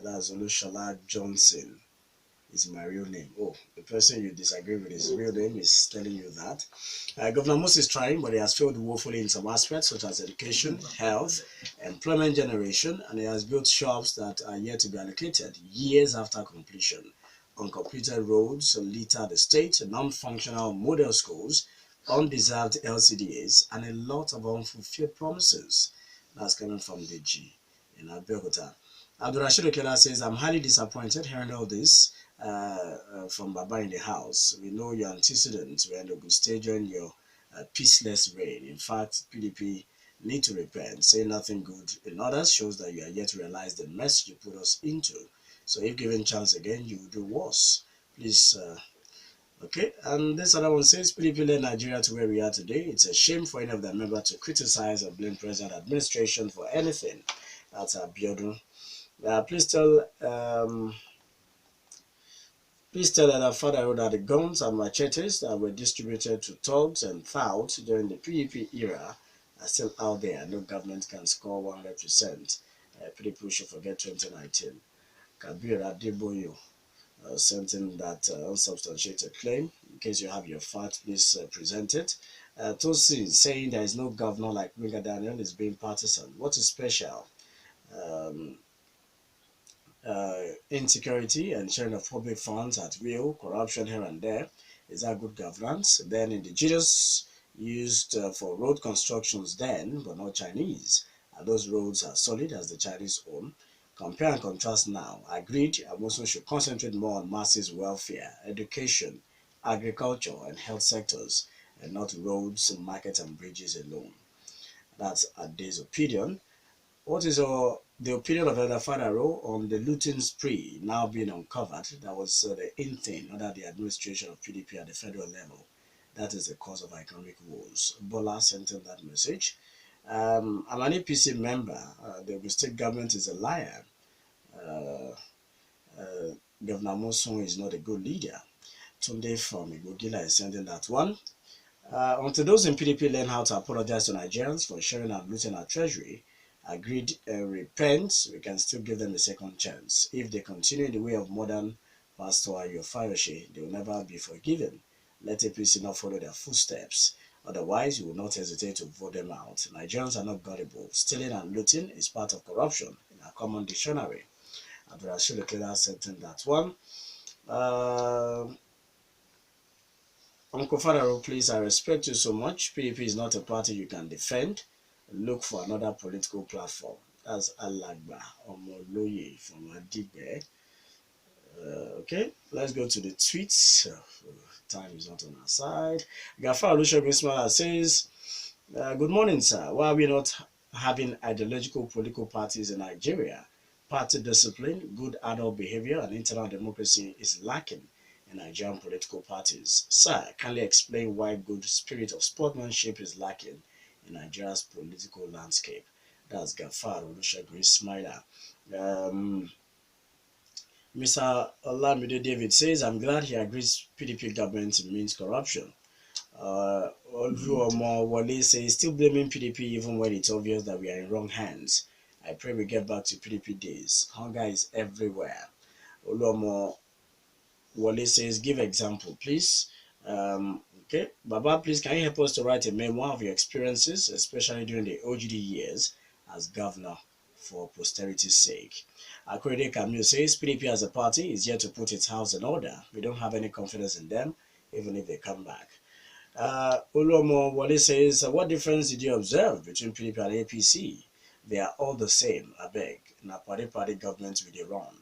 That's Olushola Johnson is my real name. Oh, the person you disagree with his real name is telling you that. Governor Musa is trying, but he has failed woefully in some aspects such as education, health, employment generation, and he has built shops that are yet to be allocated years after completion. Uncompleted roads litter the state, non-functional model schools, undeserved LCDAs, and a lot of unfulfilled promises. That's coming from DG in Abeokuta. Abdurrashid Okela says, I'm highly disappointed hearing all this from Baba in the house. We know your antecedents were in a good stage during your peaceless reign. In fact, PDP need to repent. Say nothing good in others shows that you are yet to realize the mess you put us into. So if given chance again, you will do worse. Please, okay. And this other one says, PDP led Nigeria to where we are today. It's a shame for any of their members to criticize or blame present administration for anything. That's Ayodo. Please tell that Fadairo that the guns and machetes that were distributed to thugs and fouls during the PDP era are still out there. No government can score 100%. PDP should forget 2019. Kabir Adeboyo sent in that unsubstantiated claim. In case you have your fact, please present it. Tosi saying there is no governor like Winga Daniel is being partisan. What is special? Insecurity and sharing of public funds at will, corruption here and there. Is that good governance? Then indigenous used for road constructions then, but not Chinese. And those roads are solid as the Chinese own. Compare and contrast now. Agreed, Amosun should concentrate more on masses' welfare, education, agriculture, and health sectors, and not roads, markets, and bridges alone. That's Ade's opinion. What is the opinion of Elder Fadairo on the looting spree now being uncovered? That was the in thing under the administration of PDP at the federal level. That is the cause of economic woes. Bola sent in that message. I'm an APC member. The state government is a liar. Uh, uh, Governor Monson is not a good leader. Tunde from Igogila is sending that one. Until those in PDP learn how to apologize to Nigerians for sharing and looting our treasury, agreed and repent, we can still give them a second chance. If they continue in the way of modern Pastor Ayofayoshe, they will never be forgiven. Let APC not follow their footsteps. Otherwise, you will not hesitate to vote them out. Nigerians are not gullible. Stealing and looting is part of corruption in our common dictionary. Abdulrashid Okela sent in that one. Uncle Fadaro, please, I respect you so much. PDP is not a party you can defend. Look for another political platform. That's Alagba Omoloye from Adigbe. Okay, let's go to the tweets. Time is not on our side. Gafar Olusegun Ismail says, good morning, sir. Why are we not having ideological political parties in Nigeria? Party discipline, good adult behavior, and internal democracy is lacking in Nigerian political parties. Sir, kindly explain why good spirit of sportsmanship is lacking in Nigeria's political landscape. That's Gafar Olusegun Ismail. Mr. Olamide David says, I'm glad he agrees PDP government means corruption. Oluomo Wale says, still blaming PDP even when it's obvious that we are in wrong hands. I pray we get back to PDP days. Hunger is everywhere. Oluomo Wale says, give example, please. Okay, Baba, please, can you help us to write a memoir of your experiences, especially during the OGD years as governor, for posterity's sake? Akorede Camille says, PDP as a party is yet to put its house in order. We don't have any confidence in them, even if they come back. Ulomo Wale says, what difference did you observe between PDP and APC? They are all the same, I beg. Na party government with the run.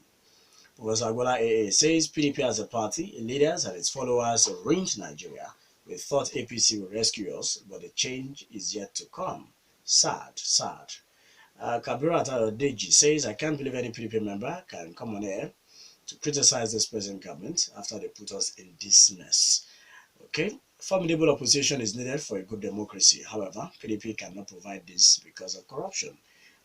Professor Agbola AA says PDP as a party, leaders and its followers ruined Nigeria. We thought APC would rescue us, but the change is yet to come. Sad, sad. Kabira Deji says, I can't believe any PDP member can come on air to criticize this present government after they put us in this mess. Okay, formidable opposition is needed for a good democracy. However, PDP cannot provide this because of corruption.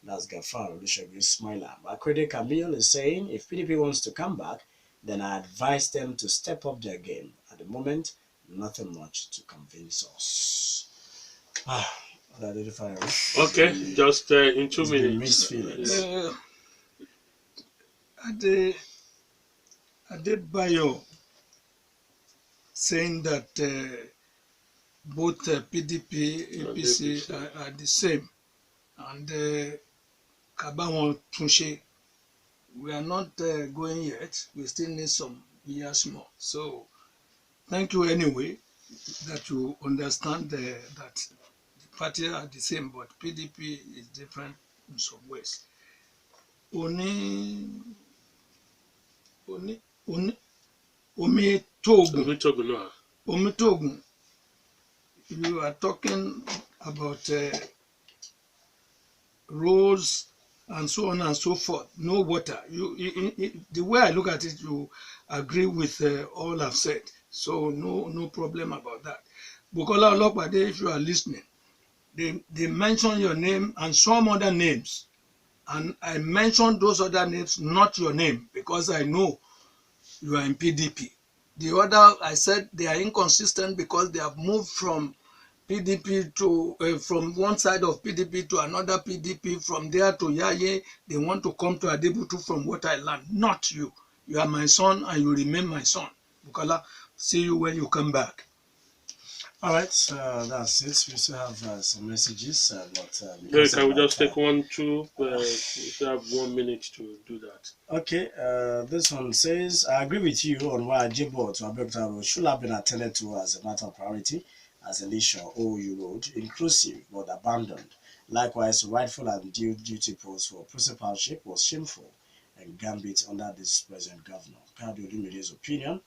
That's Gafar Olusegun Ismaila. Akrede Camille is saying, if PDP wants to come back, then I advise them to step up their game. At the moment, nothing much to convince us. Okay, just in 2 minutes. Mixed feelings. Adebayo saying that both PDP, APC are the same, and Kabawon Tunshe, we are not going yet. We still need some years more. So, thank you anyway that you understand that the parties are the same, but PDP is different in some ways. Omitogun, you are talking about roads and so on and so forth. No water. The way I look at it, you agree with all I've said. So no problem about that. Bukola Olopade, if you are listening, they mention your name and some other names. And I mentioned those other names, not your name, because I know you are in PDP. The other, I said they are inconsistent because they have moved from PDP to, from one side of PDP to another PDP, from there to Yaye. They want to come to Adebutu from what I learned. Not you. You are my son and you remain my son. Bukola, see you when you come back. All right, that's it. We still have some messages, but can we just take one, two? We still have 1 minute to do that. Okay, this one says, I agree with you on why Ajibo to Abeokuta Road should have been attended to as a matter of priority as Elisha OU Road, inclusive but abandoned. Likewise, rightful and due duty post for principalship was shameful. gambit under this present governor. Kayode Olumide's opinion.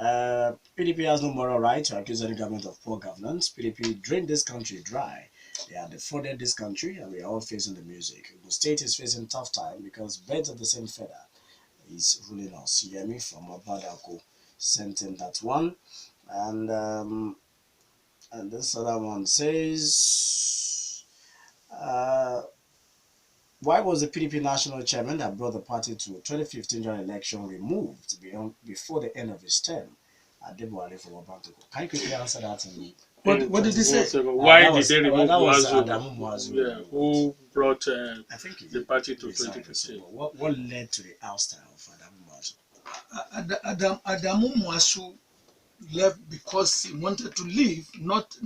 PDP has no moral right to accuse any government of poor governance. PDP drained this country dry. They have defrauded this country, and we are all facing the music. The state is facing tough time because birds of the same feather is ruling us. Yemi from Abadako sent in that one. And this other one says, why was the PDP national chairman that brought the party to 2015 general election removed before the end of his term? Adebowale from Obantoko. Can you quickly answer that? What did he say? Why did they remove that was Muazu? Adamu Muazu. Yeah, who brought I think the party to resigned. 2015? So what led to the ouster of Adamu Muazu? Adamu Muazu left because he wanted to leave, not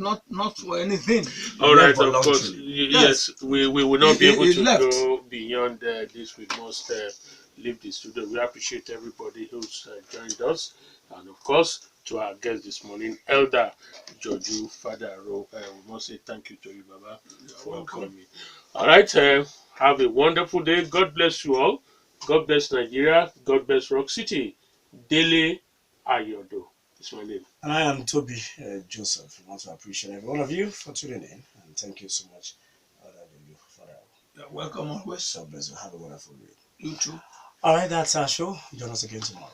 for anything. All right, Never of course. voluntarily. Yes, we will not be able He to left. go beyond this. We must leave the studio. We appreciate everybody who's joined us. And of course, to our guest this morning, Elder Joju Fadairo. We must say thank you to you, Baba, for coming. All right, have a wonderful day. God bless you all. God bless Nigeria. God bless Rock City. Dele Ayodo is my name. And I am Tobi Joseph. I want to appreciate every one of you for tuning in. And thank you so much, You're welcome always. God bless you. Have a wonderful day. You too. All right, that's our show. Join us again tomorrow.